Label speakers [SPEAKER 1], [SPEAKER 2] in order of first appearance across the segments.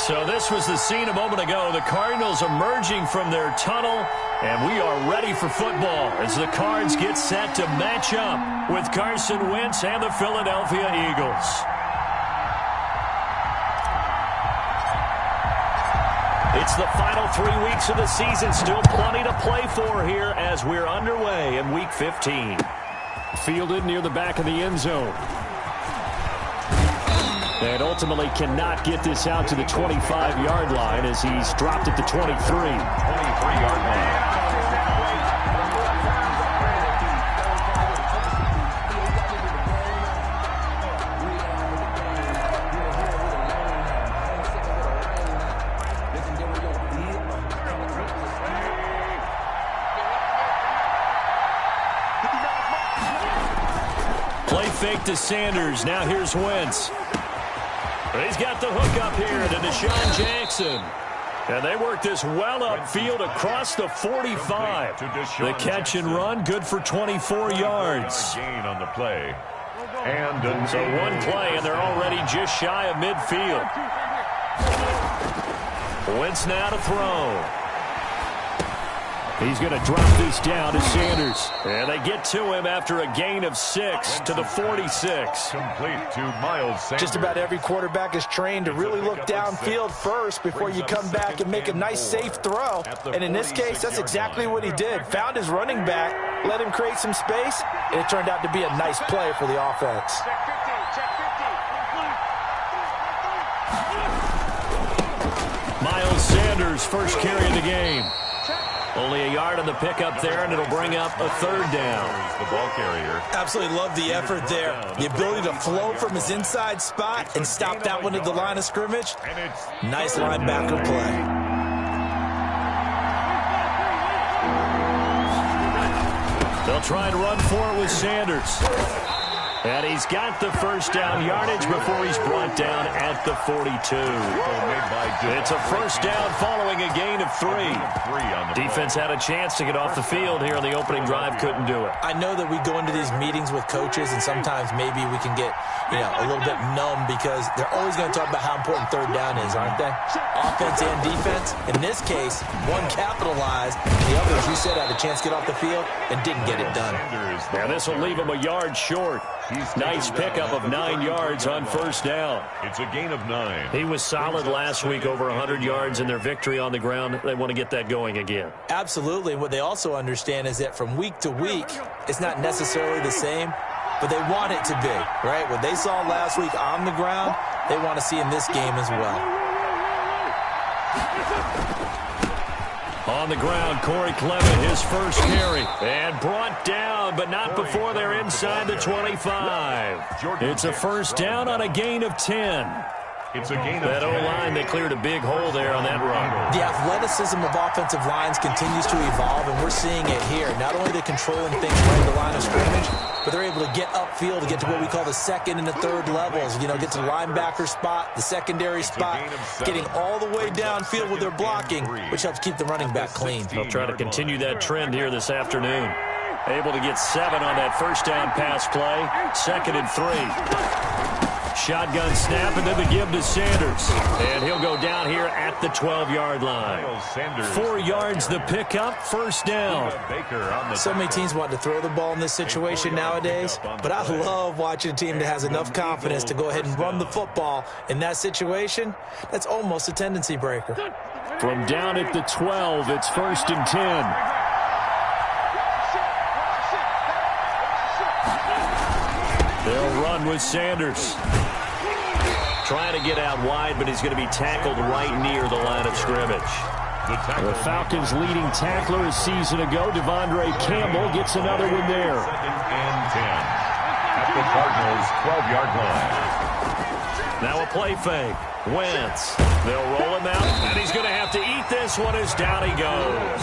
[SPEAKER 1] So this was the scene a moment ago. The Cardinals emerging from their tunnel, and we are ready for football as the Cards get set to match up with Carson Wentz and the Philadelphia Eagles. It's the final 3 weeks of the season. Still plenty to play for here as we're underway in Week 15. Fielded near the back of the end zone. And ultimately cannot get this out to the 25-yard line as he's dropped at the 23. 23-yard line. Play fake to Sanders. Now here's Wentz. He's got the hook up here to Deshaun Jackson. And they work this well upfield across the 45. The catch and run, good for 24 yards.
[SPEAKER 2] Gain on the play.
[SPEAKER 1] So one play, and they're already just shy of midfield. Wentz now to throw. He's going to drop this down to Sanders. And they get to him after a gain of 6 to the 46.
[SPEAKER 2] Complete to Miles Sanders.
[SPEAKER 3] Just about every quarterback is trained to really look downfield first before you come back and make a nice, safe throw. And in this case, that's exactly what he did. Found his running back, let him create some space, and it turned out to be a nice play for the offense.
[SPEAKER 1] Miles Sanders, first carry of the game. Only a yard on the pickup there, and it'll bring up a third down.
[SPEAKER 2] The ball carrier.
[SPEAKER 3] Absolutely love the effort there. The ability to flow from his inside spot and stop that one at the line of scrimmage. Nice linebacker play.
[SPEAKER 1] They'll try and run for it with Sanders. And he's got the first down yardage before he's brought down at the 42. It's a first down following a gain of 3. Defense had a chance to get off the field here on the opening drive, couldn't do it.
[SPEAKER 3] I know that we go into these meetings with coaches, and sometimes maybe we can get, a little bit numb because they're always going to talk about how important third down is, aren't they? Offense and defense. In this case, one capitalized, the other, as you said, had a chance to get off the field and didn't get it done.
[SPEAKER 1] Now this will leave him a yard short. Nice pickup of 9 yards on first down.
[SPEAKER 2] It's a gain of 9.
[SPEAKER 1] He was solid last week, over 100 yards in their victory on the ground. They want to get that going again.
[SPEAKER 3] Absolutely. And what they also understand is that from week to week, it's not necessarily the same, but they want it to be, right? What they saw last week on the ground, they want to see in this game as well.
[SPEAKER 1] On the ground, Corey Clement, his first carry. And brought down, but not before they're inside the 25. It's a first down on a gain of 10.
[SPEAKER 2] It's a gain of 10.
[SPEAKER 1] That O-line, they cleared a big hole there on that run.
[SPEAKER 3] The athleticism of offensive lines continues to evolve, and we're seeing it here. Not only are they controlling things right at the line of scrimmage, but they're able to get upfield to get to what we call the second and the third levels. Get to the linebacker spot, the secondary spot, getting all the way downfield with their blocking, which helps keep the running back clean.
[SPEAKER 1] They'll try to continue that trend here this afternoon. Able to get 7 on that first down pass play. 2nd and 3. Shotgun snap, and then the give to Sanders. And he'll go down here at the 12-yard line. 4 yards the pickup, first down.
[SPEAKER 3] So many teams want to throw the ball in this situation nowadays, but I love watching a team that has enough confidence to go ahead and run the football. In that situation, that's almost a tendency breaker.
[SPEAKER 1] From down at the 12, it's 1st and 10. They'll run with Sanders. Trying to get out wide, but he's going to be tackled right near the line of scrimmage. The Falcons' leading tackler a season ago, Devondre Campbell, gets another one there.
[SPEAKER 2] 2nd and 10 at the Cardinals' 12-yard line.
[SPEAKER 1] Now a play fake. Wentz. They'll roll him out, and he's going to have to eat this one as down he goes.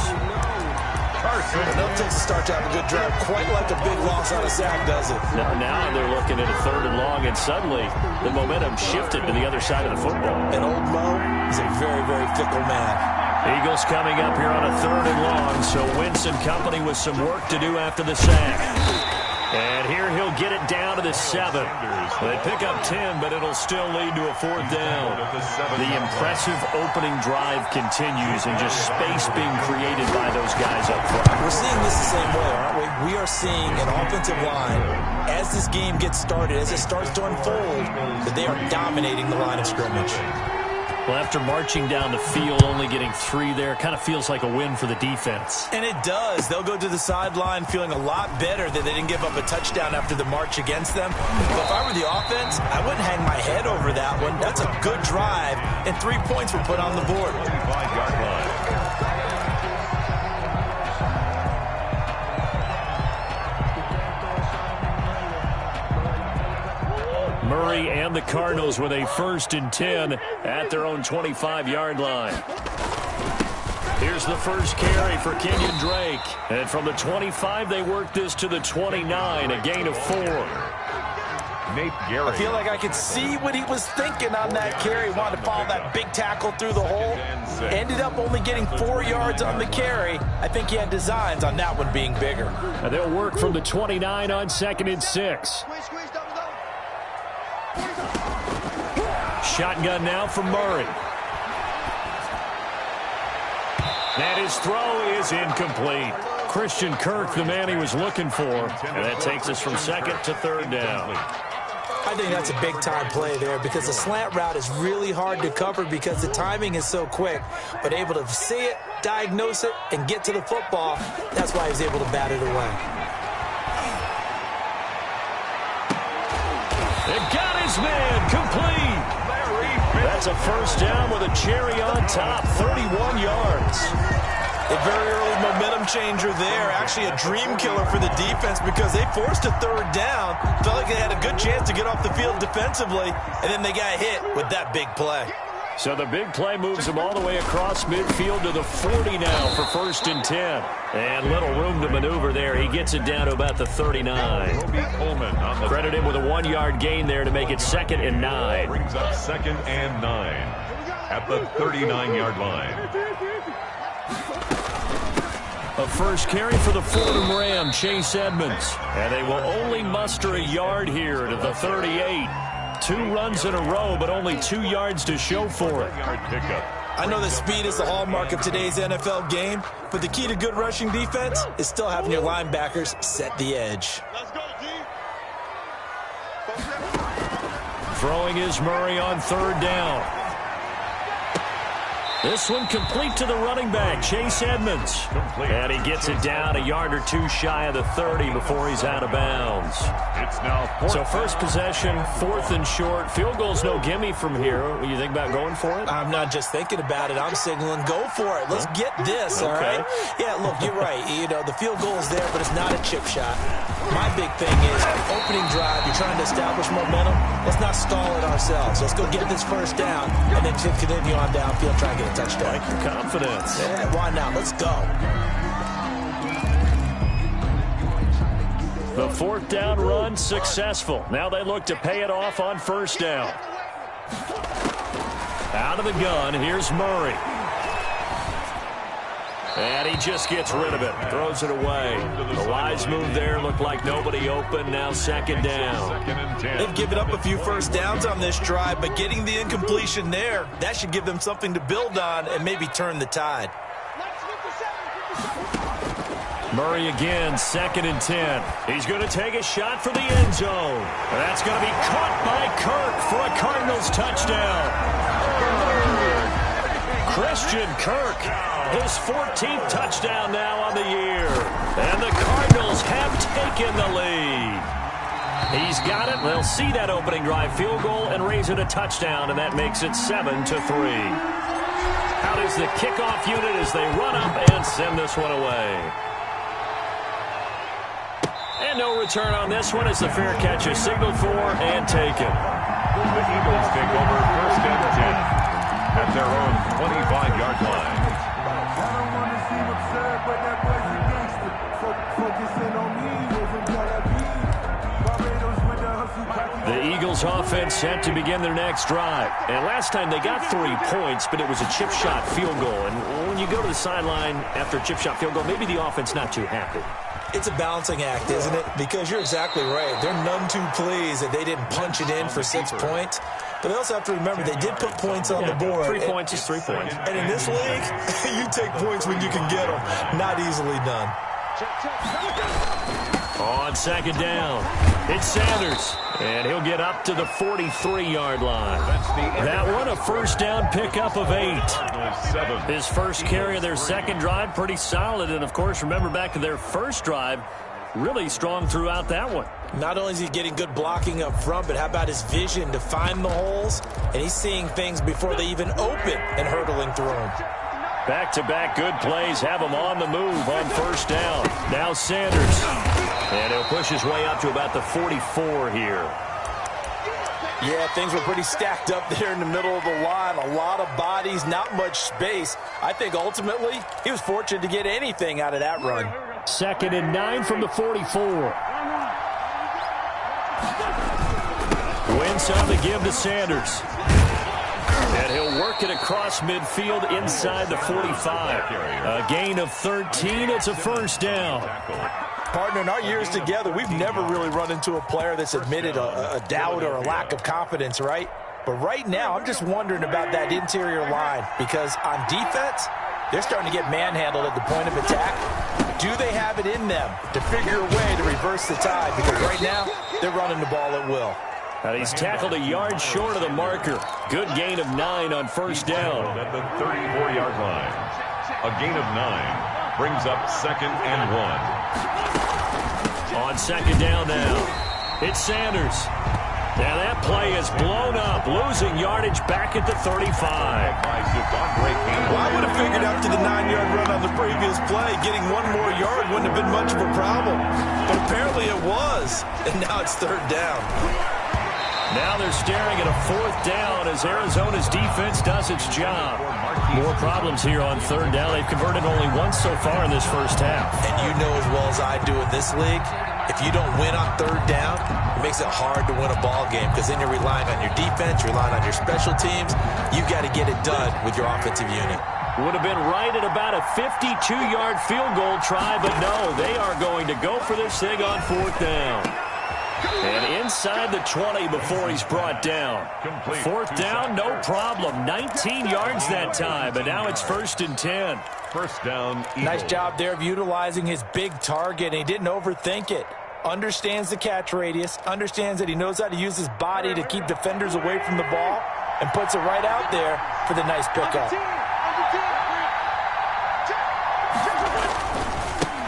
[SPEAKER 3] No Texas start to have a good drive, quite like a big loss on a sack, does it?
[SPEAKER 1] Now they're looking at a 3rd and long, and suddenly the momentum shifted to the other side of the football.
[SPEAKER 3] And old Mo is a very, very fickle man.
[SPEAKER 1] Eagles coming up here on a 3rd and long, so Wentz and company with some work to do after the sack. And here he'll get it down to the 7. They pick up 10, but it'll still lead to a 4th down. The impressive opening drive continues, and just space being created by those guys up front.
[SPEAKER 3] We're seeing this the same way, aren't we? We are seeing an offensive line, as this game gets started, as it starts to unfold, that they are dominating the line of scrimmage.
[SPEAKER 1] Well, after marching down the field, only getting 3 there, kind of feels like a win for the defense.
[SPEAKER 3] And it does. They'll go to the sideline feeling a lot better that they didn't give up a touchdown after the march against them. But if I were the offense, I wouldn't hang my head over that one. That's a good drive, and 3 points were put on the board.
[SPEAKER 2] 25-yard line.
[SPEAKER 1] Murray and the Cardinals with a 1st and 10 at their own 25-yard line. Here's the first carry for Kenyon Drake. And from the 25, they work this to the 29, a gain of 4.
[SPEAKER 2] Nate Gary.
[SPEAKER 3] I feel like I could see what he was thinking on that carry. Wanted to follow that big tackle through the hole. Ended up only getting 4 yards on the carry. I think he had designs on that one being bigger.
[SPEAKER 1] And they'll work from the 29 on 2nd and 6. Shotgun now from Murray. And his throw is incomplete. Christian Kirk, the man he was looking for. And that takes us from 2nd to 3rd down.
[SPEAKER 3] I think that's a big-time play there because the slant route is really hard to cover because the timing is so quick. But able to see it, diagnose it, and get to the football, that's why he was able to bat it away.
[SPEAKER 1] It got his man complete. That's a 1st down with a cherry on top, 31 yards.
[SPEAKER 3] A very early momentum changer there. Actually a dream killer for the defense because they forced a 3rd down. Felt like they had a good chance to get off the field defensively, and then they got hit with that big play.
[SPEAKER 1] So the big play moves them all the way across midfield to the 40 now for 1st and 10. And little room to maneuver there. He gets it down to about the 39. Credit him with a 1-yard gain there to make it 2nd and 9.
[SPEAKER 2] Brings up 2nd and 9 at the 39-yard line.
[SPEAKER 1] A first carry for the Fordham Ram, Chase Edmonds. And they will only muster a yard here to the 38. 2 runs in a row, but only 2 yards to show for it.
[SPEAKER 3] I know that speed is the hallmark of today's NFL game, but the key to good rushing defense is still having your linebackers set the edge.
[SPEAKER 1] Throwing is Murray on 3rd down. This one complete to the running back, Chase Edmonds. And he gets it down a yard or 2 shy of the 30 before he's out of bounds.
[SPEAKER 2] It's now
[SPEAKER 1] so first possession, 4th and short. Field goal's no gimme from here. What do you think about going for it?
[SPEAKER 3] I'm not just thinking about it. I'm signaling go for it. Let's get this, all right? Yeah, look, you're right. You know, the field goal is there, but it's not a chip shot. My big thing is opening drive. You're trying to establish momentum. Let's not stall it ourselves. Let's go get this 1st down and then continue on downfield, try and get a touchdown.
[SPEAKER 1] Like your confidence.
[SPEAKER 3] Yeah, why not? Let's go.
[SPEAKER 1] The 4th down run successful. Now they look to pay it off on 1st down. Out of the gun, here's Murray. And he just gets rid of it, throws it away. The wise move there, looked like nobody open, now 2nd down.
[SPEAKER 3] They've given up a few 1st downs on this drive, but getting the incompletion there, that should give them something to build on and maybe turn the tide.
[SPEAKER 1] Murray again, 2nd and 10. He's going to take a shot for the end zone. That's going to be caught by Kirk for a Cardinals touchdown. Christian Kirk, his 14th touchdown now on the year. And the Cardinals have taken the lead. He's got it. They'll see that opening drive field goal and raise it a touchdown, and that makes it 7-3. Out is the kickoff unit as they run up and send this one away. And no return on this one as the fair catch is signaled for and taken.
[SPEAKER 2] The Eagles take over 1st and 10 at their own 25-yard line.
[SPEAKER 4] I don't want to seem absurd, but that boy's a gangster. Focusing on me, wasn't gonna be. Barbados with the hustle.
[SPEAKER 1] The Eagles offense set to begin their next drive. And last time they got 3 points, but it was a chip shot field goal. And when you go to the sideline after a chip shot field goal, maybe the offense not too happy.
[SPEAKER 3] It's a balancing act, isn't it? Because you're exactly right. They're none too pleased that they didn't punch it in for 6 points. But they also have to remember they did put points on the board.
[SPEAKER 1] 3 points is 3 points.
[SPEAKER 3] And in this league, you take points when you can get them. Not easily done.
[SPEAKER 1] On second down, it's Sanders. And he'll get up to the 43-yard line. That one, a first down pickup of 8. His first carry of their second drive, pretty solid. And, of course, remember back to their first drive, really strong throughout that one.
[SPEAKER 3] Not only is he getting good blocking up front, but how about his vision to find the holes? And he's seeing things before they even open and hurdling through them.
[SPEAKER 1] Back-to-back good plays have him on the move on first down. Now Sanders. And he'll push his way up to about the 44 here.
[SPEAKER 3] Yeah, things were pretty stacked up there in the middle of the line. A lot of bodies, not much space. I think ultimately he was fortunate to get anything out of that run.
[SPEAKER 1] 2nd and 9 from the 44. Wentz on the give to Sanders. And he'll work it across midfield inside the 45. A gain of 13. It's a first down.
[SPEAKER 3] Partner, in our years together, we've never really run into a player that's admitted a doubt or a lack of confidence, right? But right now, I'm just wondering about that interior line because on defense, they're starting to get manhandled at the point of attack. Do they have it in them to figure a way to reverse the tide? Because right now, they're running the ball at will.
[SPEAKER 1] And he's tackled a yard short of the marker. Good gain of 9 on first down.
[SPEAKER 2] At the 34-yard line. A gain of 9 brings up 2nd and 1.
[SPEAKER 1] On second down now, it's Sanders. Now that play is blown up, losing yardage back at the 35.
[SPEAKER 3] Well, I would have figured after the 9-yard run on the previous play, getting one more yard wouldn't have been much of a problem. But apparently it was, and now it's 3rd down.
[SPEAKER 1] Now they're staring at a 4th down as Arizona's defense does its job. More problems here on 3rd down. They've converted only once so far in this first half.
[SPEAKER 3] And you know as well as I do in this league, if you don't win on 3rd down, it makes it hard to win a ball game because then you're relying on your defense, you're relying on your special teams. You've got to get it done with your offensive unit.
[SPEAKER 1] Would have been right at about a 52-yard field goal try, but no, they are going to go for this thing on 4th down. And inside the 20 before he's brought down. 4th down, no problem. 19 yards that time, but now it's 1st and 10.
[SPEAKER 2] First down.
[SPEAKER 3] Nice job there of utilizing his big target, and he didn't overthink it. Understands the catch radius, understands that he knows how to use his body to keep defenders away from the ball, and puts it right out there for the nice pickup.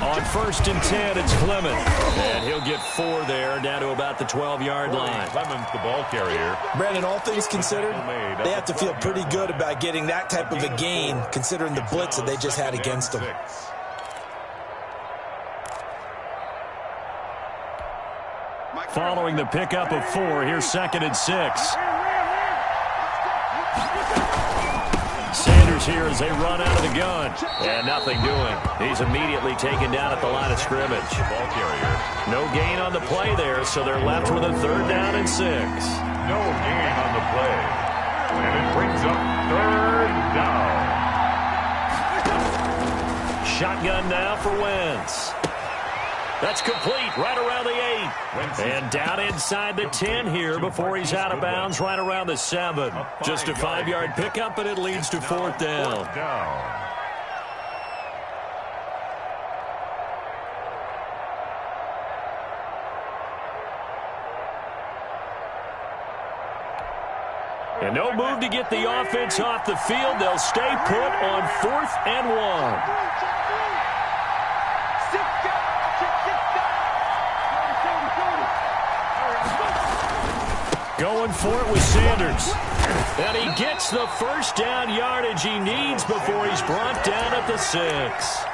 [SPEAKER 1] On 1st and 10, it's Clement. And he'll get 4 there, down to about the 12-yard line.
[SPEAKER 2] Clement's the ball carrier.
[SPEAKER 3] Brandon, all things considered, they have to feel pretty good about getting that type of a gain, considering the blitz that they just had against them.
[SPEAKER 1] Following the pickup of 4, here's 2nd and 6. Sanders here as they run out of the gun. And nothing doing. He's immediately taken down at the line of scrimmage.
[SPEAKER 2] Ball carrier.
[SPEAKER 1] No gain on the play there, so they're left with a 3rd down and 6.
[SPEAKER 2] No gain on the play. And it brings up 3rd down.
[SPEAKER 1] Shotgun now for Wentz. That's complete right around the 8. And down inside the 10 here before he's out of bounds right around the 7. Just a 5-yard pickup, and it leads to 4th down. And no move to get the offense off the field. They'll stay put on 4th and 1. Going for it with Sanders. And he gets the first down yardage he needs before he's brought down at the 6.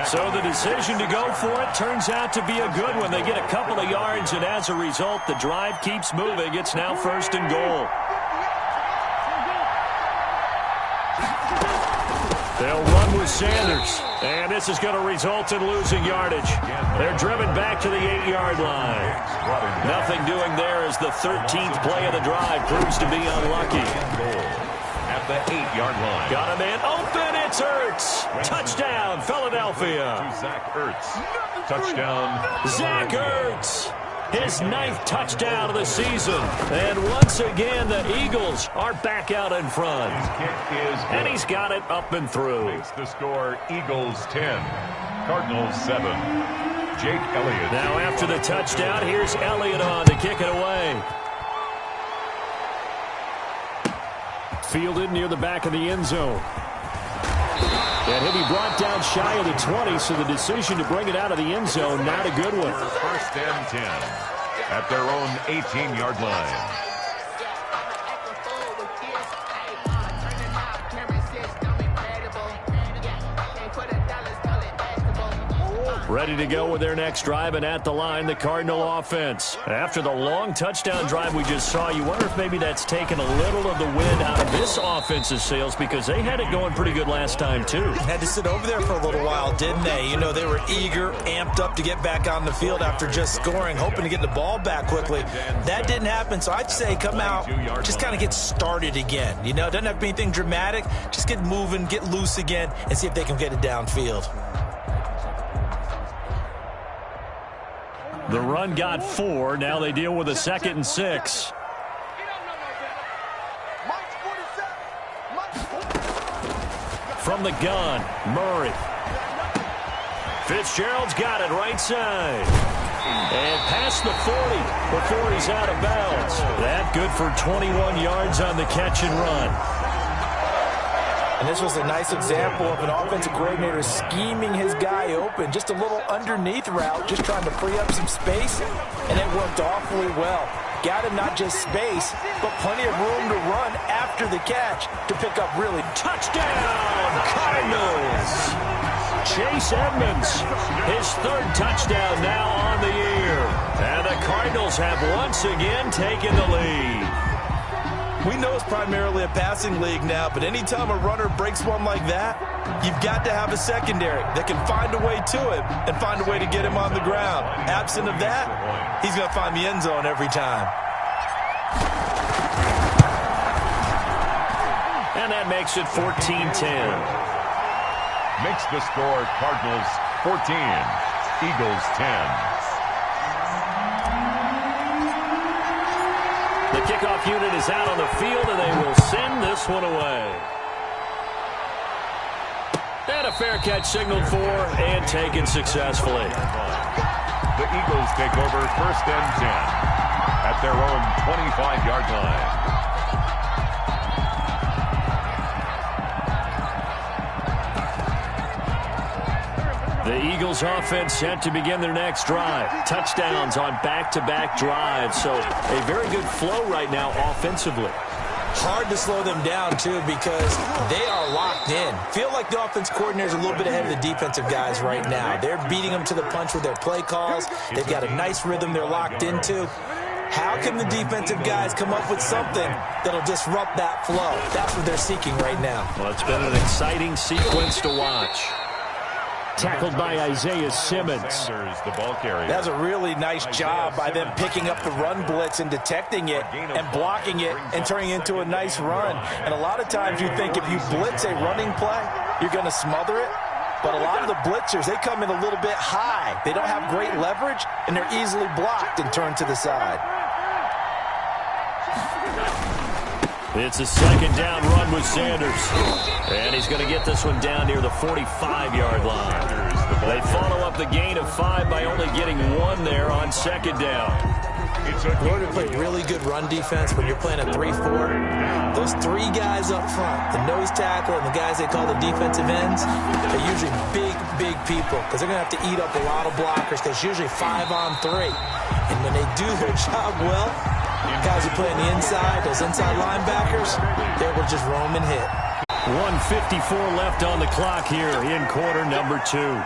[SPEAKER 1] So the decision to go for it turns out to be a good one. They get a couple of yards, and as a result, the drive keeps moving. It's now 1st and goal. They'll run with Sanders. And this is going to result in losing yardage. They're driven back to the 8-yard line. Nothing doing there as the 13th play of the drive proves to be unlucky.
[SPEAKER 2] At the 8-yard line.
[SPEAKER 1] Got a man open. It's Here's Ertz. Touchdown, Philadelphia.
[SPEAKER 2] To Zach Ertz. Touchdown.
[SPEAKER 1] Zach Ertz. His 9th touchdown of the season. And once again, the Eagles are back out in front.
[SPEAKER 2] His kick is good.
[SPEAKER 1] And he's got it up and through.
[SPEAKER 2] Makes the score Eagles 10, Cardinals 7. Jake Elliott.
[SPEAKER 1] Now after the touchdown, here's Elliott on to kick it away. Fielded near the back of the end zone. And he'll be brought down shy of the 20, so the decision to bring it out of the end zone, not a good one.
[SPEAKER 2] First and 10 at their own 18-yard line.
[SPEAKER 1] Ready to go with their next drive, and at the line, the Cardinal offense. After the long touchdown drive we just saw, you wonder if maybe that's taken a little of the wind out of this offense's sails, because they had it going pretty good last time, too.
[SPEAKER 3] Had to sit over there for a little while, didn't they? You know, they were eager, amped up to get back on the field after just scoring, hoping to get the ball back quickly. That didn't happen, so I'd say come out, just kind of get started again. You know, it doesn't have to be anything dramatic. Just get moving, get loose again, and see if they can get it downfield.
[SPEAKER 1] The run got 4. Now they deal with a 2nd and 6. From the gun, Murray. Fitzgerald's got it right side. And past the 40 before he's out of bounds. That good for 21 yards on the catch and run.
[SPEAKER 3] And this was a nice example of an offensive coordinator scheming his guy open. Just a little underneath route, just trying to free up some space, and it worked awfully well. Got him not just space, but plenty of room to run after the catch to pick up really.
[SPEAKER 1] Touchdown, Cardinals! Chase Edmonds, his 3rd touchdown now on the year. And the Cardinals have once again taken the lead.
[SPEAKER 3] We know it's primarily a passing league now, but anytime a runner breaks one like that, you've got to have a secondary that can find a way to him and find a way to get him on the ground. Absent of that, he's going to find the end zone every time.
[SPEAKER 1] And that makes it 14-10.
[SPEAKER 2] Makes the score Cardinals 14, Eagles 10.
[SPEAKER 1] The kickoff unit is out on the field, and they will send this one away. And a fair catch signaled for and taken successfully.
[SPEAKER 2] The Eagles take over 1st and 10 at their own 25-yard line.
[SPEAKER 1] The Eagles offense set to begin their next drive. Touchdowns on back-to-back drives. So a very good flow right now offensively.
[SPEAKER 3] Hard to slow them down, too, because they are locked in. Feel like the offense coordinator's a little bit ahead of the defensive guys right now. They're beating them to the punch with their play calls. They've got a nice rhythm they're locked into. How can the defensive guys come up with something that'll disrupt that flow? That's what they're seeking right now.
[SPEAKER 1] Well, it's been an exciting sequence to watch. Tackled by Isaiah Simmons.
[SPEAKER 2] Sanders, the ball carrier.
[SPEAKER 3] That's a really nice job by them picking up the run blitz and detecting it and blocking it and turning it into a nice run. And a lot of times you think if you blitz a running play, you're going to smother it. But a lot of the blitzers, they come in a little bit high. They don't have great leverage, and they're easily blocked and turned to the side.
[SPEAKER 1] It's a 2nd down run with Sanders. And he's going to get this one down near the 45-yard line. They follow up the gain of 5 by only getting 1 there on 2nd down.
[SPEAKER 3] In order to play really good run defense when you're playing a 3-4, those 3 guys up front, the nose tackle and the guys they call the defensive ends, they're usually big people because they're going to have to eat up a lot of blockers because it's usually 5 on 3. And when they do their job well, guys who play on the inside, those inside linebackers, they're able to just roam and hit.
[SPEAKER 1] 1:54 left on the clock here in quarter number 2.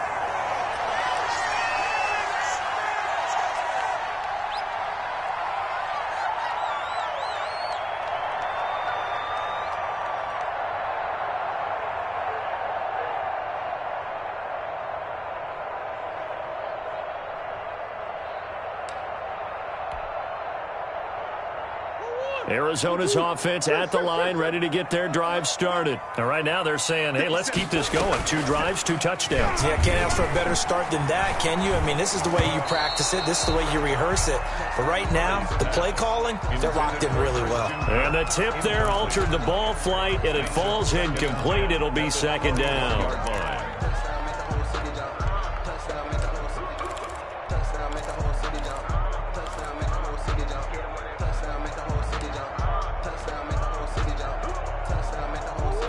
[SPEAKER 1] Arizona's offense at the line, ready to get their drive started. And right now they're saying, hey, let's keep this going. 2 drives, 2 touchdowns.
[SPEAKER 3] Yeah, can't ask for a better start than that, can you? I mean, this is the way you practice it. This is the way you rehearse it. But right now, the play calling, they're locked in really well.
[SPEAKER 1] And the tip there altered the ball flight, and it falls incomplete. It'll be second down.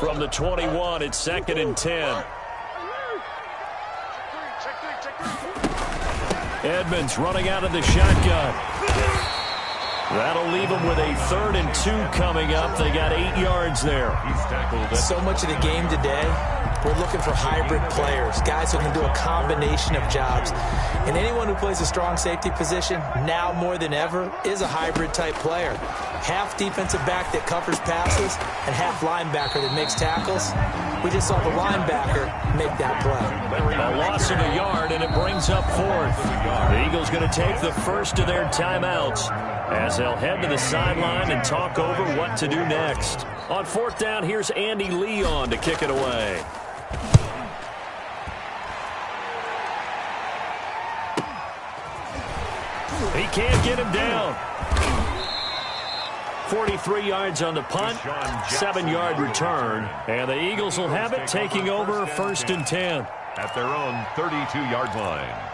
[SPEAKER 1] From the 21, it's second and 10. Edmonds running out of the shotgun. That'll leave them with a 3rd and 2 coming up. They got 8 yards there.
[SPEAKER 2] He's tackled.
[SPEAKER 3] So much of the game today, we're looking for hybrid players, guys who can do a combination of jobs. And anyone who plays a strong safety position, now more than ever, is a hybrid-type player. Half defensive back that covers passes and half linebacker that makes tackles. We just saw the linebacker make that play.
[SPEAKER 1] A loss of a yard, and it brings up 4th. The Eagles going to take the first of their timeouts as they'll head to the sideline and talk over what to do next. On 4th down, here's Andy Leon to kick it away. He can't get him down. 43 yards on the punt, 7-yard return, and the Eagles will have it, taking over 1st and 10.
[SPEAKER 2] At their own 32-yard line.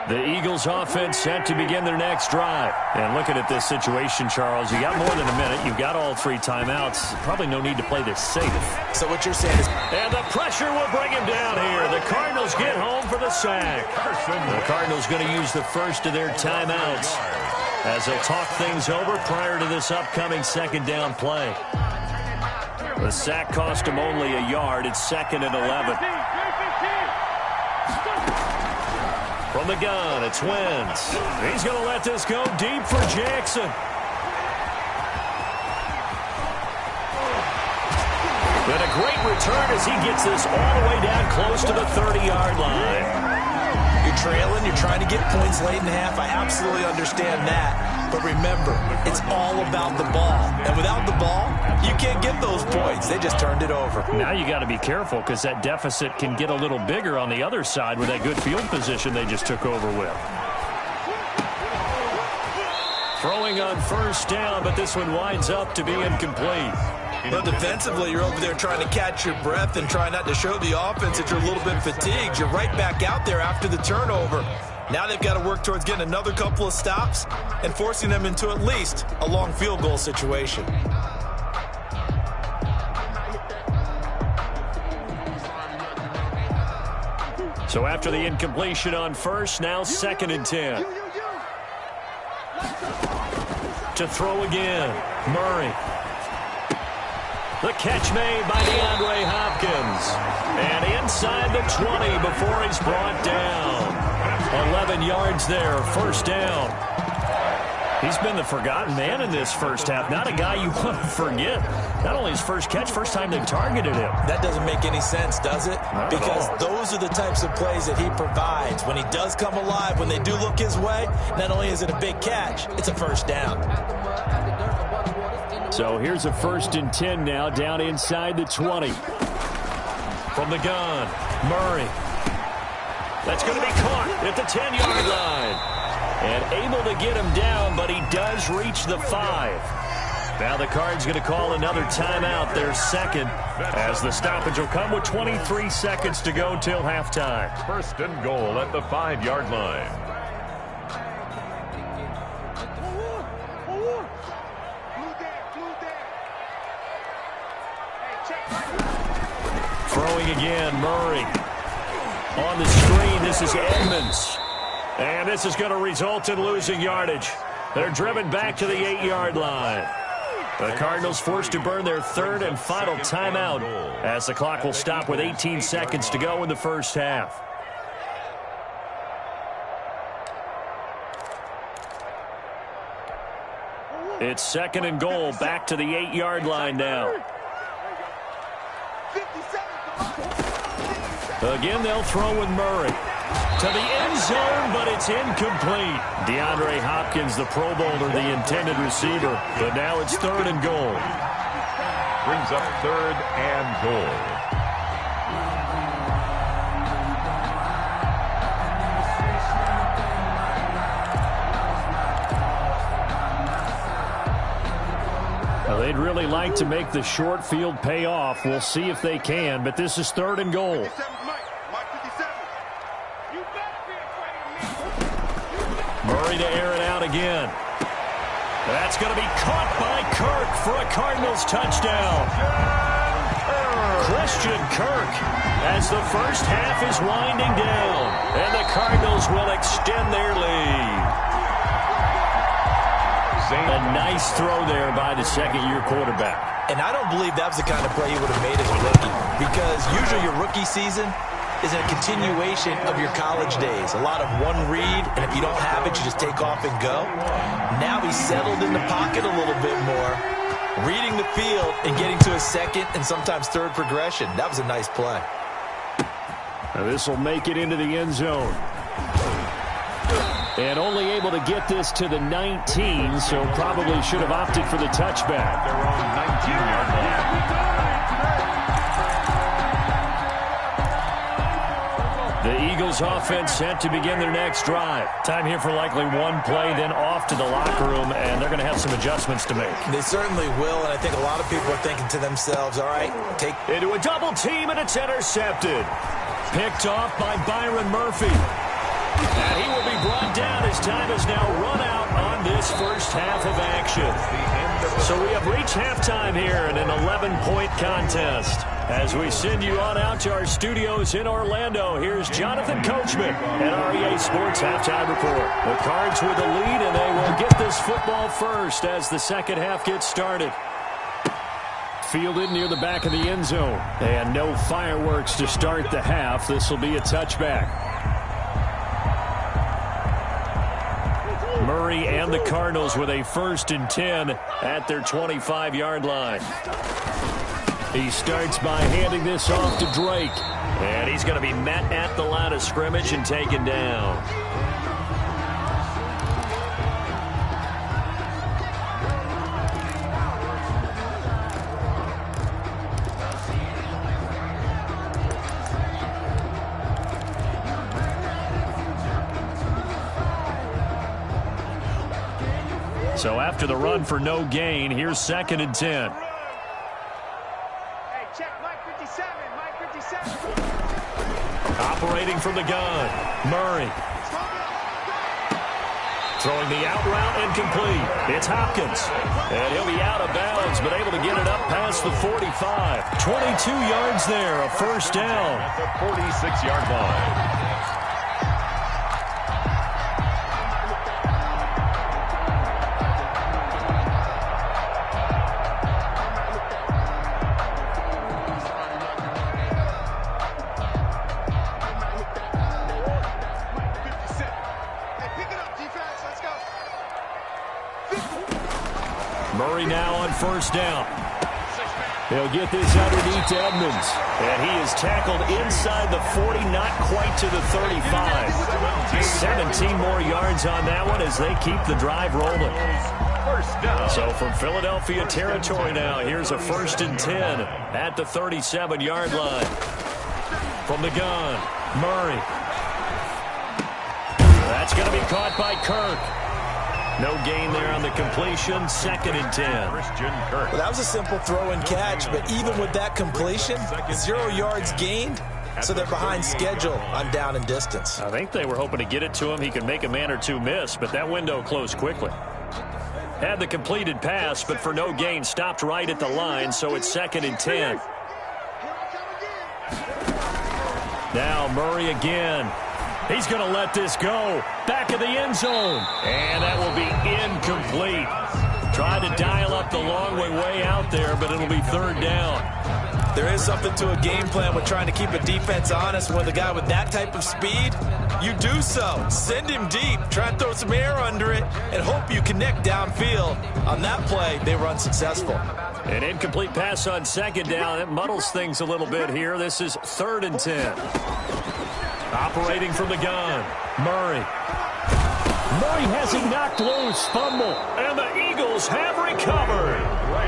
[SPEAKER 1] The Eagles offense set to begin their next drive. And looking at this situation, Charles, you got more than a minute. You've got all 3 timeouts. Probably no need to play this safe.
[SPEAKER 3] So what you're saying is...
[SPEAKER 1] And the pressure will bring him down here. The Cardinals get home for the sack. The Cardinals going to use the first of their timeouts as they'll talk things over prior to this upcoming 2nd down play. The sack cost him only a yard. It's 2nd and 11. From the gun, it's Wentz. He's going to let this go deep for Jackson. And a great return as he gets this all the way down close to the 30-yard line.
[SPEAKER 3] You're trailing, you're trying to get points late in the half. I absolutely understand that. But remember, it's all about the ball. And without the ball, you can't get those points. They just turned it over.
[SPEAKER 1] Now you got to be careful because that deficit can get a little bigger on the other side with that good field position they just took over with. Throwing on 1st down, but this one winds up to be incomplete.
[SPEAKER 3] But defensively, you're over there trying to catch your breath and try not to show the offense that you're a little bit fatigued. You're right back out there after the turnover. Now they've got to work towards getting another couple of stops and forcing them into at least a long field goal situation.
[SPEAKER 1] So after the incompletion on 1st, now 2nd and 10. To throw again, Murray. The catch made by DeAndre Hopkins. And inside the 20 before he's brought down. 11 yards there, 1st down. He's been the forgotten man in this first half. Not a guy you want to forget. Not only his first catch, first time they've targeted him.
[SPEAKER 3] That doesn't make any sense, does it? Because those are the types of plays that he provides. When he does come alive, when they do look his way, not only is it a big catch, it's a 1st down.
[SPEAKER 1] So here's a 1st and 10 now, down inside the 20. From the gun, Murray. That's going to be caught at the 10-yard line. And able to get him down, but he does reach the 5. Now the Cards going to call another timeout, their 2nd, as the stoppage will come with 23 seconds to go till halftime.
[SPEAKER 2] 1st and goal at the 5-yard line.
[SPEAKER 1] Throwing again, Murray. On the screen, this is Edmonds. And this is going to result in losing yardage. They're driven back to the 8-yard line. The Cardinals forced to burn their 3rd and final timeout as the clock will stop with 18 seconds to go in the first half. It's 2nd and goal, back to the 8-yard line now. Again, they'll throw with Murray. To the end zone, but it's incomplete. DeAndre Hopkins, the Pro Bowler, the intended receiver. But now it's 3rd and goal.
[SPEAKER 2] Brings up 3rd and goal.
[SPEAKER 1] Well, they'd really like to make the short field pay off. We'll see if they can, but this is 3rd and goal. Murray to air it out again. That's going to be caught by Kirk for a Cardinals touchdown. Christian Kirk as the first half is winding down, and the Cardinals will extend their lead. A nice throw there by the second-year quarterback.
[SPEAKER 3] And I don't believe that was the kind of play he would have made as a rookie, because usually your rookie season is a continuation of your college days. A lot of one read, and if you don't have it, you just take off and go. Now he's settled in the pocket a little bit more, reading the field and getting to a second and sometimes third progression. That was a nice play.
[SPEAKER 1] Now this will make it into the end zone. And only able to get this to the 19, so probably should have opted for the touchback.
[SPEAKER 2] Their own 19-yard line.
[SPEAKER 1] The Eagles offense set to begin their next drive. Time here for likely one play, then off to the locker room, and they're going to have some adjustments to make.
[SPEAKER 3] They certainly will, and I think a lot of people are thinking to themselves, all right, take
[SPEAKER 1] into a double team, and it's intercepted. Picked off by Byron Murphy. And he will be brought down as time has now run out on this first half of action. So we have reached halftime here in an 11-point contest. As we send you on out to our studios in Orlando, here's Jonathan Coachman at REA Sports Halftime Report. The Cards with the lead, and they will get this football first as the second half gets started. Fielded near the back of the end zone. And no fireworks to start the half. This will be a touchback. Murray and the Cardinals with a 1st and 10 at their 25-yard line. He starts by handing this off to Drake. And he's going to be met at the line of scrimmage and taken down. So after the run for no gain, here's 2nd and 10.
[SPEAKER 5] Hey, check Mike 57, Mike 57.
[SPEAKER 1] Operating from the gun, Murray. Throwing the out route incomplete. It's Hopkins. And he'll be out of bounds, but able to get it up past the 45. 22 yards there, a first down.
[SPEAKER 2] At the 46-yard line.
[SPEAKER 1] Murray now on first down. He'll get this underneath to Edmonds. And he is tackled inside the 40, not quite to the 35. 17 more yards on that one as they keep the drive rolling. So from Philadelphia territory now, here's a 1st and 10 at the 37-yard line. From the gun, Murray. That's going to be caught by Kirk. No gain there on the completion. 2nd and 10.
[SPEAKER 2] Christian Kirk.
[SPEAKER 3] Well, that was a simple throw and catch, but even with that completion, 0 yards gained, so they're behind schedule on down and distance.
[SPEAKER 1] I think they were hoping to get it to him. He could make a man or two miss, but that window closed quickly. Had the completed pass, but for no gain, stopped right at the line, so it's 2nd and 10. Now Murray again. He's going to let this go. Back of the end zone. And that will be incomplete. Tried to dial up the long way out there, but it'll be 3rd down.
[SPEAKER 3] There is something to a game plan with trying to keep a defense honest. With a guy with that type of speed, you do so. Send him deep. Try and throw some air under it and hope you connect downfield. On that play, they were unsuccessful.
[SPEAKER 1] An incomplete pass on 2nd down. It muddles things a little bit here. This is 3rd and 10. Operating from the gun, Murray. Murray has him knocked loose, fumble, and the Eagles have recovered.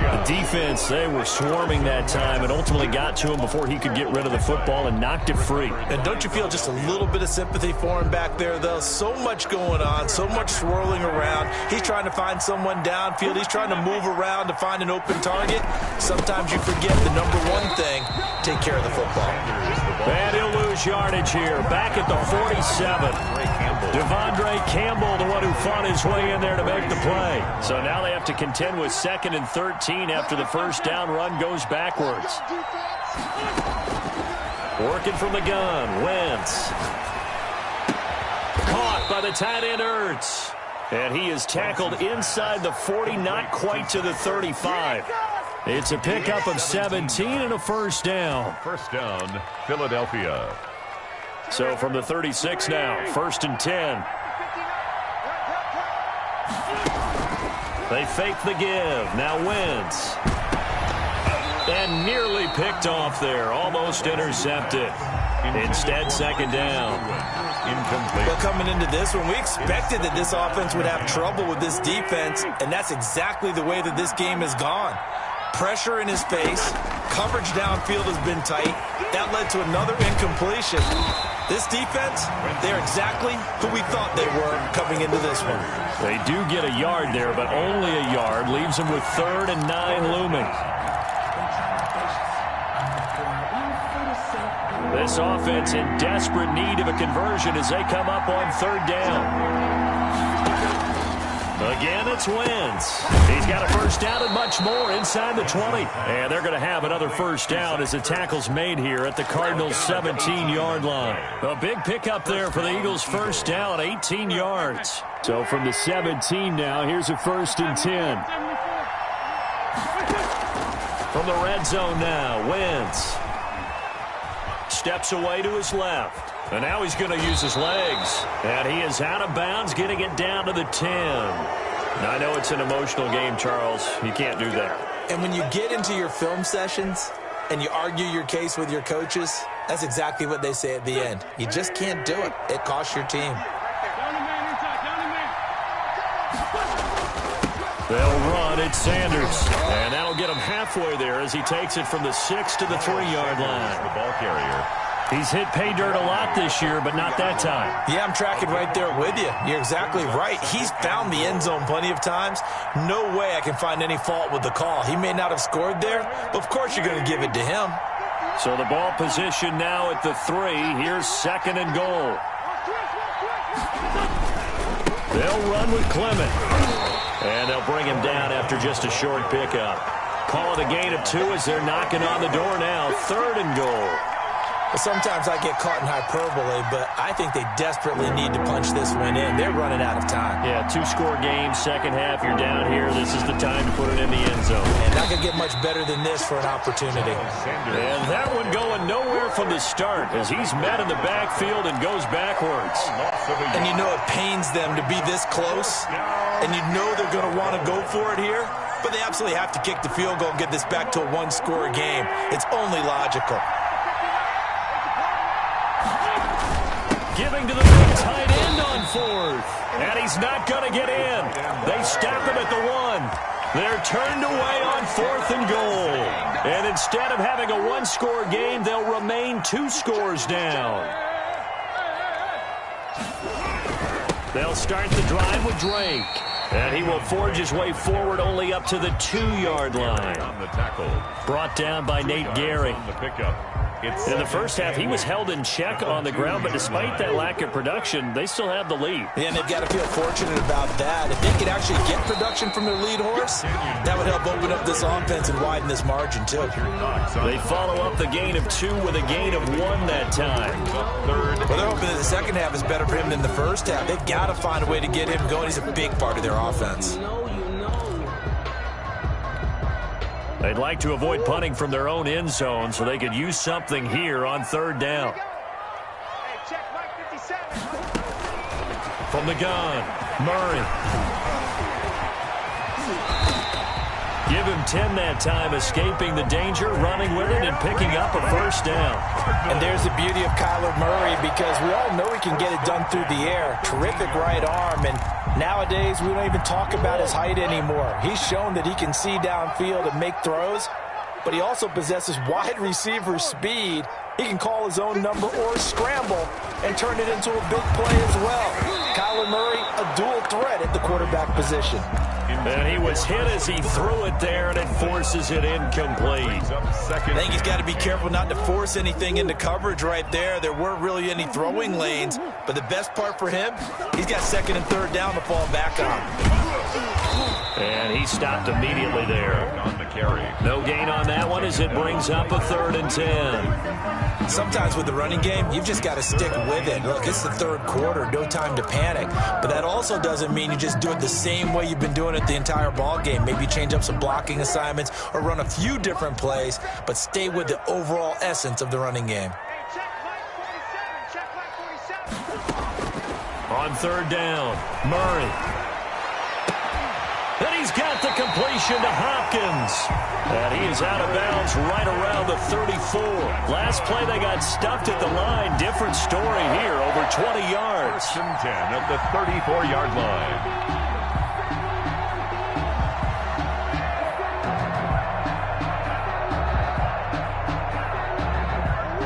[SPEAKER 1] The defense, they were swarming that time and ultimately got to him before he could get rid of the football and knocked it free.
[SPEAKER 3] And don't you feel just a little bit of sympathy for him back there, though? So much going on, so much swirling around. He's trying to find someone downfield. He's trying to move around to find an open target. Sometimes you forget the number one thing, take care of the football.
[SPEAKER 1] And he'll lose yardage here, back at the 47. Devondre Campbell, the one who fought his way in there to make the play. So now they have to contend with 2nd and 13 after the first down run goes backwards. Working from the gun, Wentz. Caught by the tight end, Ertz. And he is tackled inside the 40, not quite to the 35. It's a pickup of 17 and a first down.
[SPEAKER 2] First down, Philadelphia.
[SPEAKER 1] So from the 36 now, 1st and 10. They fake the give. Now Wentz. And nearly picked off there. Almost intercepted. Instead, 2nd down.
[SPEAKER 2] Incomplete.
[SPEAKER 3] Well, coming into this one, we expected that this offense would have trouble with this defense, and that's exactly the way that this game has gone. Pressure in his face. Coverage downfield has been tight. That led to another incompletion. This defense, they're exactly who we thought they were coming into this one.
[SPEAKER 1] They do get a yard there, but only a yard. Leaves them with 3rd and 9 looming. This offense in desperate need of a conversion as they come up on 3rd down. Again, it's Wentz. He's got a first down and much more inside the 20. And they're going to have another first down as the tackle's made here at the Cardinals' 17-yard line. A big pickup there for the Eagles' first down, 18 yards. So from the 17 now, here's a 1st and 10. From the red zone now, Wentz. Steps away to his left. And now he's going to use his legs. And he is out of bounds, getting it down to the 10. Now, I know it's an emotional game, Charles. You can't do that.
[SPEAKER 3] And when you get into your film sessions and you argue your case with your coaches, that's exactly what they say at the end. You just can't do it. It costs your team.
[SPEAKER 1] They'll run. It's Sanders. And that'll get him halfway there as he takes it from the 6 to the 3-yard line.
[SPEAKER 2] The ball carrier.
[SPEAKER 1] He's hit pay dirt a lot this year, but not that time.
[SPEAKER 3] Yeah, I'm tracking right there with you. You're exactly right. He's found the end zone plenty of times. No way I can find any fault with the call. He may not have scored there, but of course you're going to give it to him.
[SPEAKER 1] So the ball position now at the 3. Here's 2nd and goal. They'll run with Clement. And they'll bring him down after just a short pickup. Call it a gain of 2 as they're knocking on the door now. 3rd and goal.
[SPEAKER 3] Well, sometimes I get caught in hyperbole, but I think they desperately need to punch this one in. They're running out of time.
[SPEAKER 1] Yeah, 2-score game, second half, you're down here. This is the time to put it in the end zone.
[SPEAKER 3] And not going to get much better than this for an opportunity.
[SPEAKER 1] And that one going nowhere from the start as he's met in the backfield and goes backwards.
[SPEAKER 3] And you know it pains them to be this close, and you know they're going to want to go for it here, but they absolutely have to kick the field goal and get this back to a 1-score game. It's only logical.
[SPEAKER 1] Giving to the big tight end on 4th. And he's not going to get in. They stop him at the 1. They're turned away on 4th and goal. And instead of having a 1-score game, they'll remain 2 scores down. They'll start the drive with Drake. And he will forge his way forward only up to the 2-yard line.
[SPEAKER 2] On the tackle.
[SPEAKER 1] Brought down by Nate Gary.
[SPEAKER 2] On the pickup.
[SPEAKER 1] In the first half, he was held in check on the ground, but despite that lack of production, they still have the lead.
[SPEAKER 3] And they've got to feel fortunate about that. If they could actually get production from their lead horse, that would help open up this offense and widen this margin, too.
[SPEAKER 1] They follow up the gain of 2 with a gain of 1 that time.
[SPEAKER 3] Well, they're hoping that the second half is better for him than the first half. They've got to find a way to get him going. He's a big part of their offense.
[SPEAKER 1] They'd like to avoid punting from their own end zone so they could use something here on 3rd down.
[SPEAKER 5] Hey, check Mike 57.
[SPEAKER 1] From the gun, Murray. Give him 10 that time, escaping the danger, running with it, and picking up a first down.
[SPEAKER 3] And there's the beauty of Kyler Murray, because we all know he can get it done through the air. Terrific right arm, and nowadays we don't even talk about his height anymore. He's shown that he can see downfield and make throws, but he also possesses wide receiver speed. He can call his own number or scramble and turn it into a big play as well. Kyler Murray, a dual threat at the quarterback position.
[SPEAKER 1] And he was hit as he threw it there, and it forces it incomplete.
[SPEAKER 3] I think he's got to be careful not to force anything into coverage right there. There weren't really any throwing lanes, but the best part for him, he's got second and third down to fall back on.
[SPEAKER 1] And he stopped immediately there.
[SPEAKER 2] On the carry.
[SPEAKER 1] No gain on that one as it brings up a 3rd and 10.
[SPEAKER 3] Sometimes with the running game, you've just got to stick with it. Look, it's the third quarter, no time to panic. But that also doesn't mean you just do it the same way you've been doing it the entire ball game. Maybe change up some blocking assignments or run a few different plays, but stay with the overall essence of the running game.
[SPEAKER 5] Hey, check Mike 47.
[SPEAKER 1] On 3rd down, Murray. And he's got the completion to Hopkins. And he is out of bounds right around the 34. Last play, they got stuffed at the line. Different story here, over 20 yards.
[SPEAKER 2] 1st and 10 at the 34-yard line.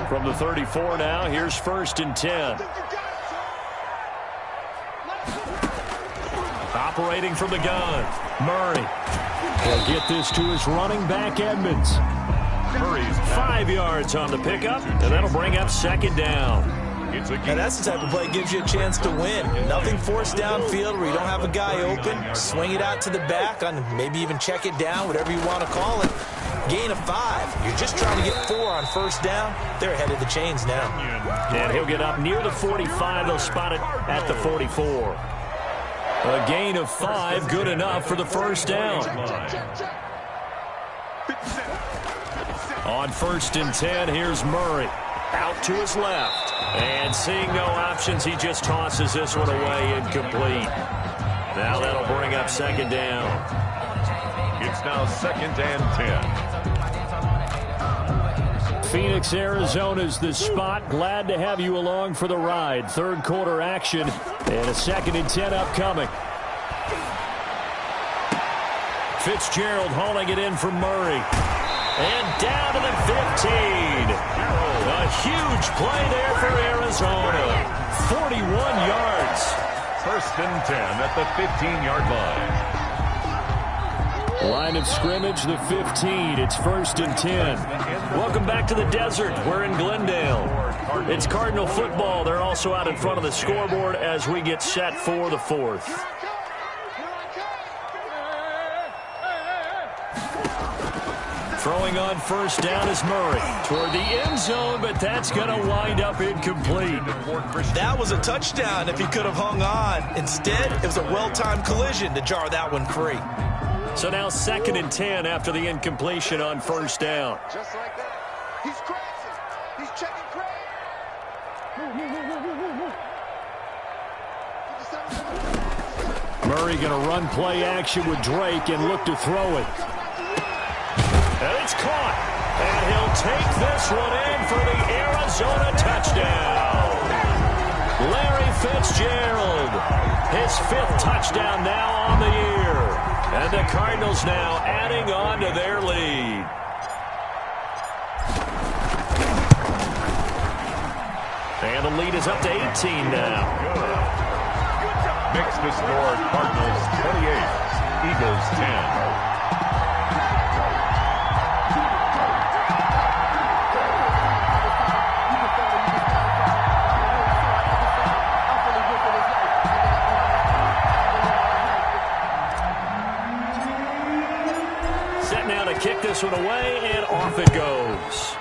[SPEAKER 1] From the 34 now, here's 1st and 10. Operating from the gun, Murray. He'll get this to his running back, Edmonds.
[SPEAKER 2] Murray's
[SPEAKER 1] 5 yards on the pickup, and that'll bring up 2nd down.
[SPEAKER 3] Now that's the type of play that gives you a chance to win. Nothing forced downfield where you don't have a guy open. Swing it out to the back, on maybe even check it down, whatever you want to call it. Gain of 5. You're just trying to get 4 on 1st down. They're ahead of the chains now.
[SPEAKER 1] And he'll get up near the 45. They'll spot it at the 44. A gain of 5, good enough for the 1st down. On 1st and 10, here's Murray. Out to his left. And seeing no options, he just tosses this one away, incomplete. Now that'll bring up 2nd down.
[SPEAKER 2] It's now 2nd and 10.
[SPEAKER 1] Phoenix, Arizona's the spot. Glad to have you along for the ride. 3rd quarter action and a 2nd and 10 upcoming. Fitzgerald hauling it in from Murray. And down to the 15. A huge play there for Arizona. 41 yards.
[SPEAKER 2] 1st and 10 at the 15-yard line.
[SPEAKER 1] Line of scrimmage, the 15. It's 1st and 10. Welcome back to the desert. We're in Glendale. It's Cardinal football. They're also out in front of the scoreboard as we get set for the 4th. Throwing on 1st down is Murray toward the end zone, but that's going to wind up incomplete.
[SPEAKER 3] That was a touchdown if he could have hung on. Instead, it was a well-timed collision to jar that one free.
[SPEAKER 1] So now 2nd and 10 after the incompletion on 1st down.
[SPEAKER 5] Just like that. He's crazy. He's checking crazy.
[SPEAKER 1] Murray going to run play action with Drake and look to throw it. And it's caught. And he'll take this one in for the Arizona touchdown. Larry Fitzgerald. His 5th touchdown now on the year. And the Cardinals now adding on to their lead. And the lead is up to 18 now.
[SPEAKER 2] Makes the score Cardinals 28, Eagles 10.
[SPEAKER 1] Set now to kick this one away, and off it goes.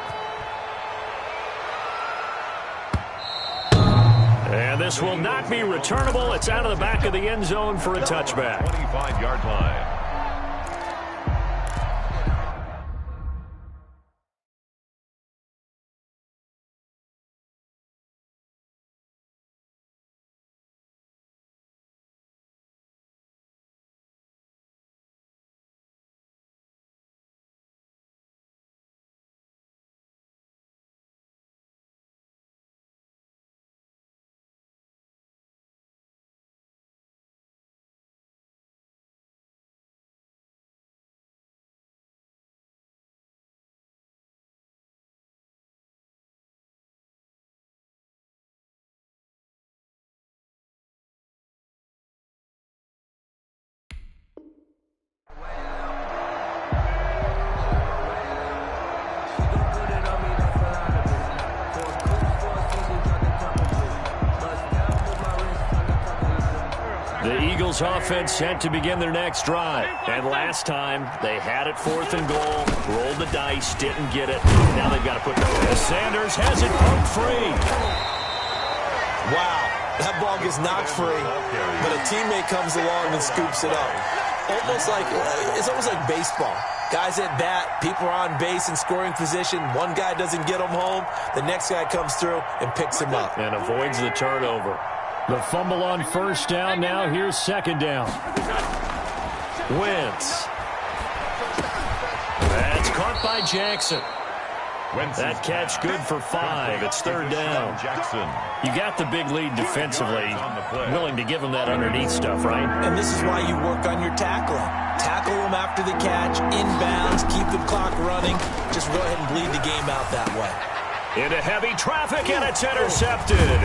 [SPEAKER 1] And this will not be returnable. It's out of the back of the end zone for a touchback.
[SPEAKER 2] 25-yard line.
[SPEAKER 1] Eagles offense set to begin their next drive. And last time, they had it 4th and goal, rolled the dice, didn't get it. Now they've got to put the... Sanders has it pumped free.
[SPEAKER 3] Wow, that ball gets knocked free, but a teammate comes along and scoops it up. It's almost like baseball. Guys at bat, people are on base in scoring position. One guy doesn't get him home. The next guy comes through and picks him up.
[SPEAKER 1] And avoids the turnover. The fumble on first down. Now here's second down. Wentz. That's caught by Jackson. That catch good for 5. It's third down. You got the big lead defensively. Willing to give them that underneath stuff, right?
[SPEAKER 3] And this is why you work on your tackling. Tackle them after the catch, inbounds, keep the clock running. Just go ahead and bleed the game out that way.
[SPEAKER 1] Into heavy traffic, and it's intercepted.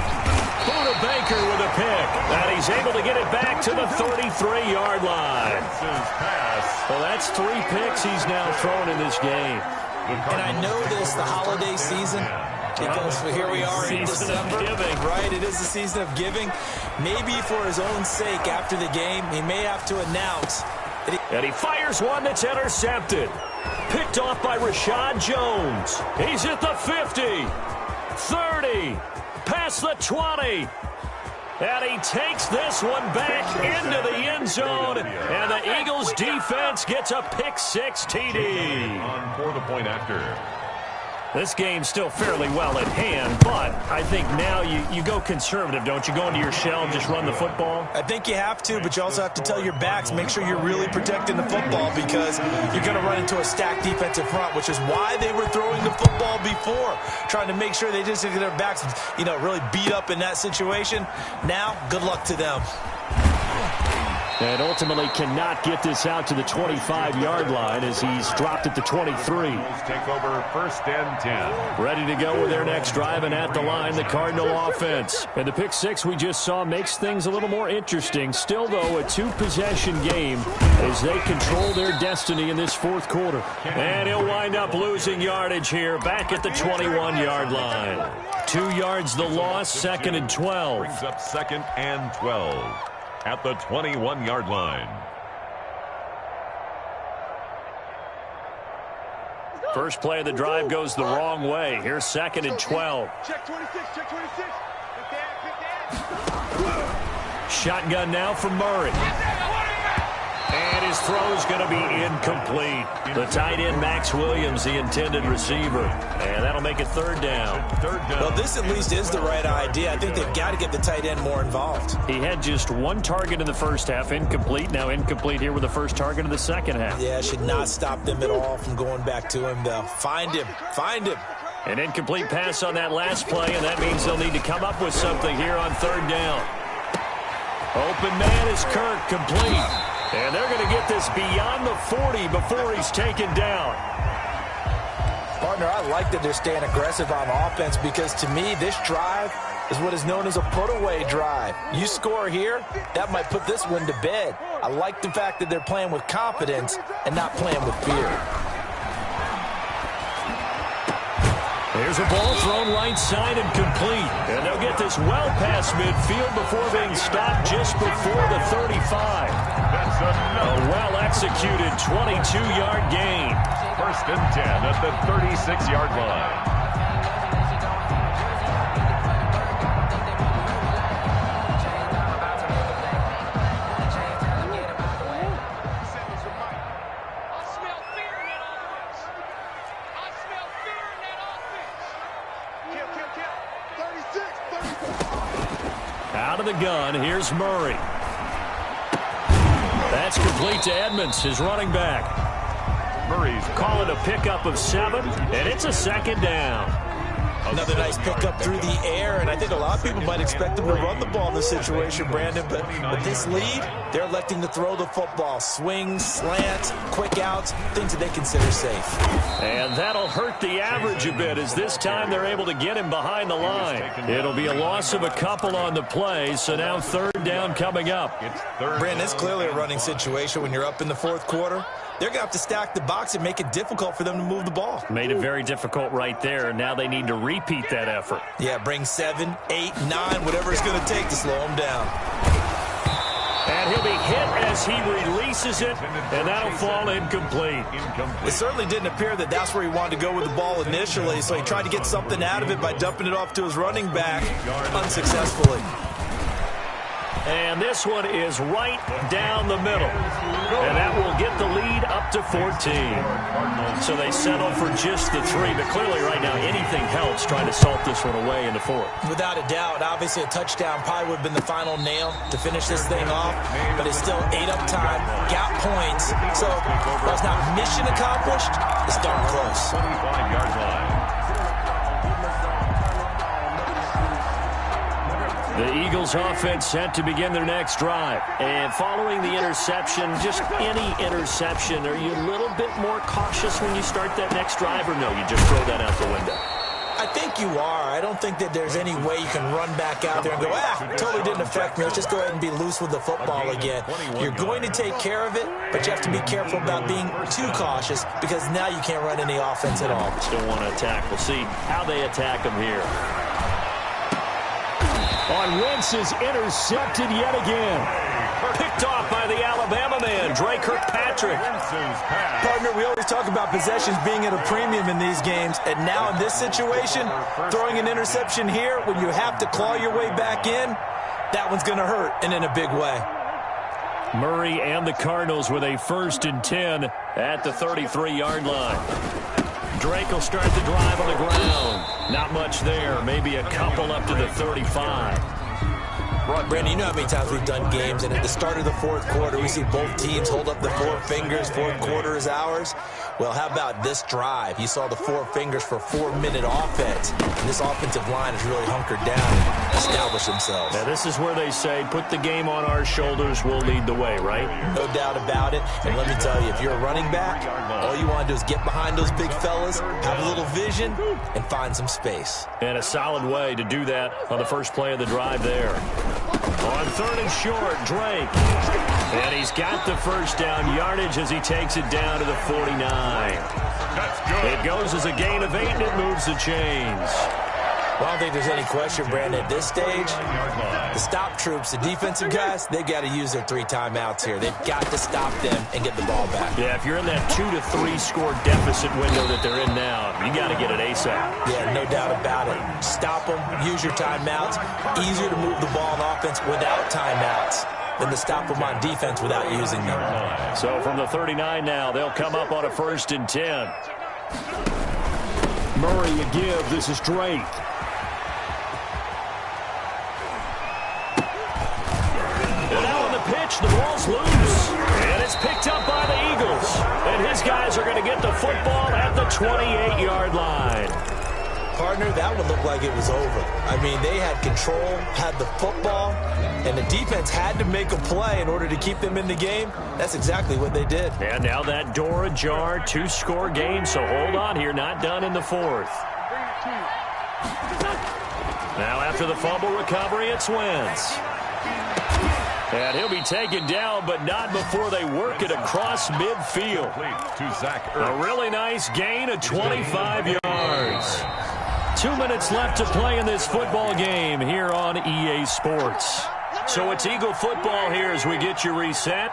[SPEAKER 1] Buda Baker with a pick. And he's able to get it back to the 33-yard line. Well, that's 3 picks he's now thrown in this game.
[SPEAKER 3] And I know this, the holiday season, because here we are in December, right? It is the season of giving. Maybe for his own sake after the game, he may have to announce.
[SPEAKER 1] And he fires one that's intercepted. Picked off by Rashad Jones. He's at the 50, 30, past the 20. And he takes this one back into the end zone. And the Eagles defense gets a pick-6 TD.
[SPEAKER 2] On for the point after.
[SPEAKER 1] This game's still fairly well at hand, but I think now you go conservative, don't you? Go into your shell and just run the football?
[SPEAKER 3] I think you have to, but you also have to tell your backs, make sure you're really protecting the football because you're going to run into a stacked defensive front, which is why they were throwing the football before, trying to make sure they just get their backs, really beat up in that situation. Now, good luck to them.
[SPEAKER 1] And ultimately cannot get this out to the 25-yard line as he's dropped at the 23.
[SPEAKER 2] Take over 1st and 10.
[SPEAKER 1] Ready to go with their next drive, and at the line, the Cardinal offense. And the pick-6 we just saw makes things a little more interesting. Still, though, a 2-possession game as they control their destiny in this 4th quarter. And he'll wind up losing yardage here back at the 21-yard line. 2 yards the loss, 2nd and 12.
[SPEAKER 2] Brings up 2nd and 12. At the 21-yard line.
[SPEAKER 1] First play of the drive goes the wrong way. Here's 2nd and 12.
[SPEAKER 5] Check 26, check 26.
[SPEAKER 1] Shotgun now for Murray. And his throw is going to be incomplete. The tight end, Max Williams, the intended receiver. And that'll make it 3rd down.
[SPEAKER 3] Well, this at least is the right idea. I think they've got to get the tight end more involved.
[SPEAKER 1] He had just 1 target in the first half, incomplete. Now incomplete here with the first target in the second half.
[SPEAKER 3] Yeah, should not stop them at all from going back to him, though. Find him. Find him.
[SPEAKER 1] An incomplete pass on that last play, and that means they'll need to come up with something here on 3rd down. Open man is Kirk, complete. And they're going to get this beyond the 40 before he's taken down.
[SPEAKER 3] Partner, I like that they're staying aggressive on offense because, to me, this drive is what is known as a put-away drive. You score here, that might put this one to bed. I like the fact that they're playing with confidence and not playing with fear.
[SPEAKER 1] There's a ball thrown right side and complete. And they'll get this well past midfield before being stopped just before the 35.
[SPEAKER 2] That's
[SPEAKER 1] A well-executed 22-yard gain.
[SPEAKER 2] 1st and 10 at the 36-yard line.
[SPEAKER 1] Out of the gun, here's Murray. That's complete to Edmonds, his running back. Murray's calling a pickup of 7, and it's a 2nd down.
[SPEAKER 3] Another nice pickup through the air, and I think a lot of people might expect them to run the ball in this situation, Brandon, but with this lead, they're electing to throw the football. Swings, slants, quick outs, things that they consider safe.
[SPEAKER 1] And that'll hurt the average a bit as this time they're able to get him behind the line. It'll be a loss of a couple on the play, so now 3rd down coming up.
[SPEAKER 3] Brandon, it's clearly a running situation when you're up in the 4th quarter. They're going to have to stack the box and make it difficult for them to move the ball.
[SPEAKER 1] Made it very difficult right there. Now they need to repeat that effort.
[SPEAKER 3] Yeah, bring 7, 8, 9, whatever it's going to take to slow them down.
[SPEAKER 1] And he'll be hit as he releases it, and that'll fall incomplete.
[SPEAKER 3] It certainly didn't appear that that's where he wanted to go with the ball initially, so he tried to get something out of it by dumping it off to his running back unsuccessfully.
[SPEAKER 1] And this one is right down the middle. And that will get the lead up to 14. So they settle for just the 3. But clearly right now anything helps trying to salt this one away in the 4th.
[SPEAKER 3] Without a doubt, obviously a touchdown probably would have been the final nail to finish this thing off. But it's still 8 up time, got points. So while it's not mission accomplished, it's darn close.
[SPEAKER 2] 25-yard line.
[SPEAKER 1] The Eagles offense set to begin their next drive. And following the interception, just any interception, are you a little bit more cautious when you start that next drive, or no, you just throw that out the window?
[SPEAKER 3] I think you are. I don't think that there's any way you can run back out there and go, totally didn't affect me. Let's just go ahead and be loose with the football again. You're going to take care of it, but you have to be careful about being too cautious because now you can't run any offense at all.
[SPEAKER 1] Still want to attack. We'll see how they attack them here. On Wentz is intercepted yet again. Picked off by the Alabama man, Dre Kirkpatrick.
[SPEAKER 3] Partner, we always talk about possessions being at a premium in these games, and now in this situation, throwing an interception here when you have to claw your way back in, that one's going to hurt, and in a big way.
[SPEAKER 1] Murray and the Cardinals with a 1st and 10 at the 33-yard line. Drake will start the drive on the ground. Not much there. Maybe a couple up to the 35.
[SPEAKER 3] Brandon, you know how many times we've done games, and at the start of the 4th quarter, we see both teams hold up the 4 fingers, 4th quarter is ours. Well, how about this drive? You saw the 4 fingers for 4-minute offense, and this offensive line has really hunkered down and established themselves.
[SPEAKER 1] Now, this is where they say, put the game on our shoulders, we'll lead the way, right?
[SPEAKER 3] No doubt about it, and let me tell you, if you're a running back, all you want to do is get behind those big fellas, have a little vision, and find some space.
[SPEAKER 1] And a solid way to do that on the first play of the drive there. On 3rd and short, Drake. And he's got the first down yardage as he takes it down to the 49. It goes as a gain of 8, and it moves the chains.
[SPEAKER 3] Well, I don't think there's any question, Brandon, at this stage, the stop troops, the defensive guys, they've got to use their 3 timeouts here. They've got to stop them and get the ball back.
[SPEAKER 1] Yeah, if you're in that 2 to 3 score deficit window that they're in now, you got to get it ASAP.
[SPEAKER 3] Yeah, no doubt about it. Stop them, use your timeouts. Easier to move the ball on offense without timeouts than to stop them on defense without using them.
[SPEAKER 1] So from the 39 now, they'll come up on a 1st and 10. Murray a give. This is Drake. Pitch, the ball's loose, and it's picked up by the Eagles. And his guys are going to get the football at the 28-yard line.
[SPEAKER 3] Partner, that would look like it was over. I mean, they had control, had the football, and the defense had to make a play in order to keep them in the game. That's exactly what they did.
[SPEAKER 1] And now that door ajar, 2-score game, so hold on here, not done in the 4th. Now after the fumble recovery, it's Wentz. And he'll be taken down, but not before they work it across midfield. A really nice gain of 25 yards. 2 minutes left to play in this football game here on EA Sports. So it's Eagle football here as we get you reset.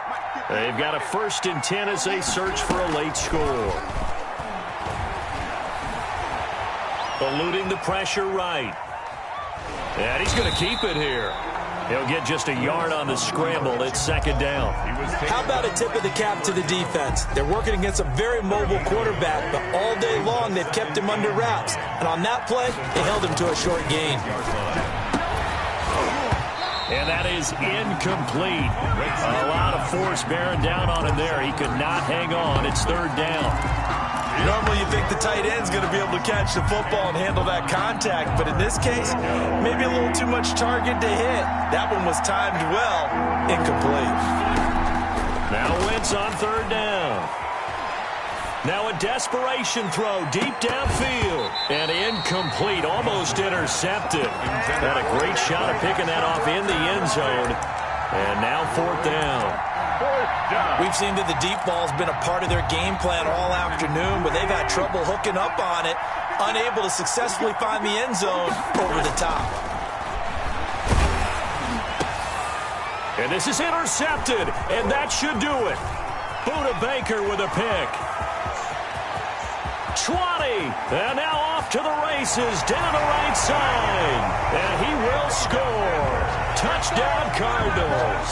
[SPEAKER 1] They've got a 1st and 10 as they search for a late score. Eluding the pressure right. And he's going to keep it here. He'll get just a yard on the scramble. It's 2nd down.
[SPEAKER 3] How about a tip of the cap to the defense? They're working against a very mobile quarterback, but all day long they've kept him under wraps. And on that play, they held him to a short gain.
[SPEAKER 1] And that is incomplete. A lot of force bearing down on him there. He could not hang on. It's 3rd down.
[SPEAKER 3] Normally you think the tight end's going to be able to catch the football and handle that contact, but in this case, maybe a little too much target to hit. That one was timed well, incomplete.
[SPEAKER 1] Now Wentz on 3rd down. Now a desperation throw deep downfield. And incomplete, almost intercepted. Had a great shot at picking that off in the end zone. And now 4th down.
[SPEAKER 3] We've seen that the deep ball's been a part of their game plan all afternoon, but they've had trouble hooking up on it, unable to successfully find the end zone over the top.
[SPEAKER 1] And this is intercepted, and that should do it. Buda Baker with a pick. 20, and now off to the races down the right side. And he will score. Touchdown, Cardinals.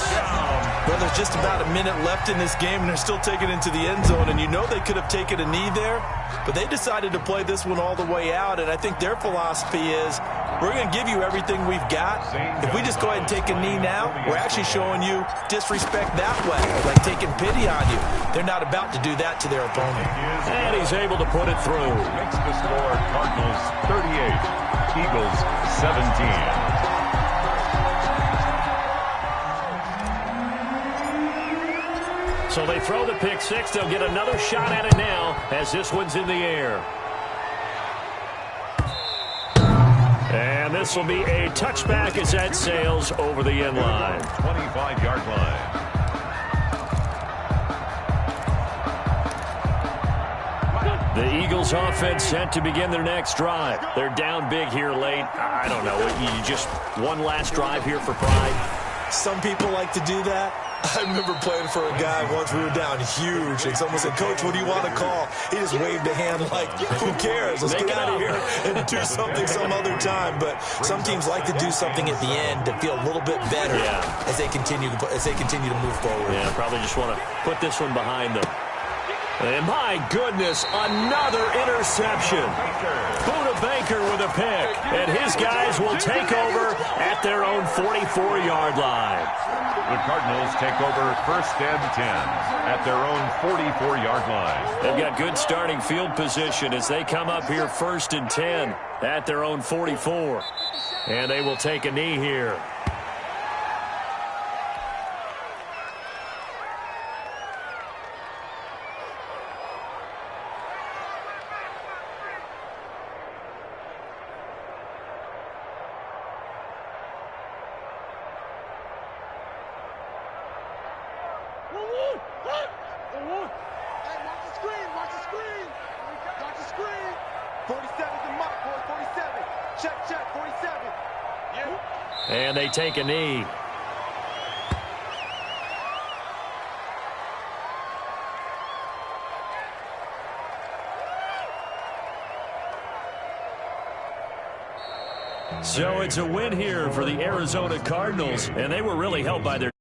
[SPEAKER 3] Well, there's just about a minute left in this game, and they're still taking it into the end zone. And you know they could have taken a knee there, but they decided to play this one all the way out. And I think their philosophy is, we're going to give you everything we've got. If we just go ahead and take a knee now, we're actually showing you disrespect that way, like taking pity on you. They're not about to do that to their opponent.
[SPEAKER 1] And he's able to put it through.
[SPEAKER 2] Makes the score Cardinals 38, Eagles 17.
[SPEAKER 1] So they throw the pick six. They'll get another shot at it now as this one's in the air. And this will be a touchback as that sails over the end line.
[SPEAKER 2] 25-yard line.
[SPEAKER 1] The Eagles offense set to begin their next drive. They're down big here late. I don't know. You just one last drive here for pride.
[SPEAKER 3] Some people like to do that. I remember playing for a guy once. We were down huge, and someone said, "Coach, what do you want to call?" He just waved a hand like, "Who cares? Let's get out of here and do something some other time." But some teams like to do something at the end to feel a little bit better as they continue to move forward.
[SPEAKER 1] Yeah, probably just want to put this one behind them. And my goodness, another interception. Buda Baker with a pick, and his guys will take over at their own 44-yard line.
[SPEAKER 2] The Cardinals take over first and 10 at their own 44-yard line.
[SPEAKER 1] They've got good starting field position as they come up here first and 10 at their own 44. And they will take a knee here. And they take a knee. So it's a win here for the Arizona Cardinals, and they were really helped by their